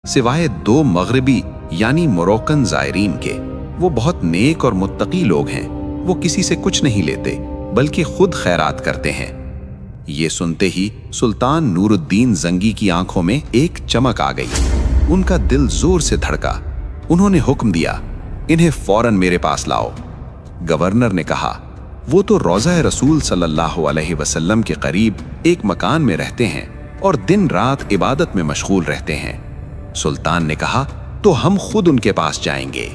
सिवाय 2 मगरबी यानी मोरक्कन ज़ायरीन के। वो बहुत नेक और मुत्तकी लोग हैं। वो किसी से कुछ नहीं लेते बल्कि खुद खैरात करते हैं। ये सुनते ही सुल्तान नूरुद्दीन जंगी की आंखों में एक चमक आ गई। उनका दिल जोर से धड़का। उन्होंने हुक्म दिया, इन्हें फौरन मेरे पास लाओ। गवर्नर ने कहा, वो तो रोज़ा रसूल सल्लल्लाहु अलैहि वसल्लम के करीब एक मकान में रहते हैं और दिन रात इबादत में मशगूल रहते हैं। सुल्तान ने कहा, तो हम खुद उनके पास जाएंगे।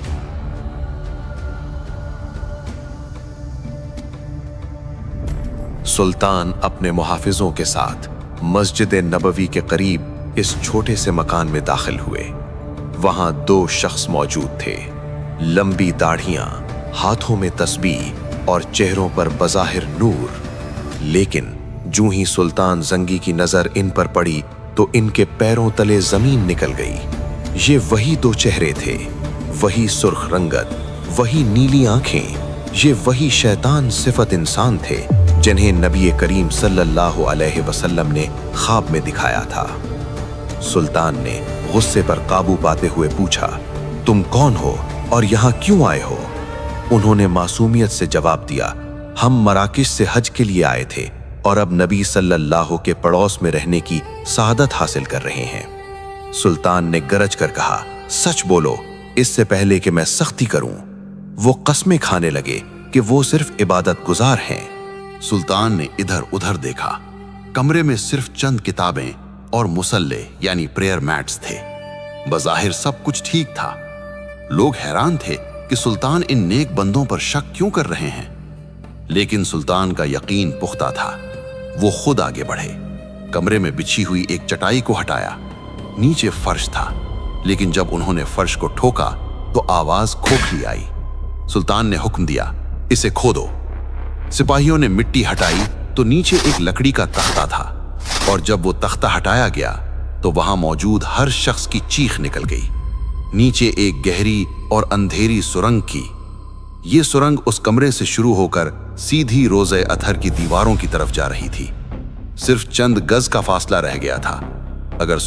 सुल्तान अपने मुहाफिजों के साथ मस्जिद नबवी के करीब इस छोटे से मकान में दाखिल हुए। वहां 2 शख्स मौजूद थे, लंबी दाढ़ियां, हाथों में तस्बीह और चेहरों पर बज़ाहिर नूर। लेकिन जूं ही सुल्तान जंगी की नजर इन पर पड़ी तो इनके पैरों तले जमीन निकल गई। ये वही 2 चेहरे थे, वही सुर्ख रंगत, वही नीली आंखें, ये वही शैतान सिफत इंसान थे जिन्हें नबी करीम सल्लल्लाहु अलैहि वसल्लम ने ख्वाब में दिखाया था। सुल्तान ने गुस्से पर काबू पाते हुए पूछा, तुम कौन हो और यहाँ क्यों आए हो? उन्होंने मासूमियत से जवाब दिया, हम मराकिश से हज के लिए आए थे और अब नबी सल्लल्लाहु के पड़ोस में रहने की सआदत हासिल कर रहे हैं। सुल्तान ने गरज कर कहा, सच बोलो, इससे पहले कि मैं सख्ती करूं। वो कस्में खाने लगे कि वो सिर्फ इबादत गुजार हैं। सुल्तान ने इधर उधर देखा। कमरे में सिर्फ चंद किताबें और मुसल्ले यानी प्रेयर मैट्स थे। बज़ाहिर सब कुछ ठीक था। लोग हैरान थे कि सुल्तान इन नेक बंदों पर शक क्यों कर रहे हैं, लेकिन सुल्तान का यकीन पुख्ता था। वो खुद आगे बढ़े, कमरे में बिछी हुई एक चटाई को हटाया। नीचे फर्श था, लेकिन जब उन्होंने फर्श को ठोका तो आवाज खोखली आई। सुल्तान ने हुक्म दिया, इसे खोदो। सिपाहियों ने मिट्टी हटाई तो नीचे एक लकड़ी का तख्ता था, और जब वो तख्ता हटाया गया तो वहां मौजूद हर शख्स की चीख निकल गई। नीचे एक गहरी और अंधेरी सुरंग की। ये सुरंग उस कमरे से शुरू होकर सीधी रोज़े अतहर की दीवारों की तरफ जा रही थी। सिर्फ चंद गज का फासला रह गया था। अगर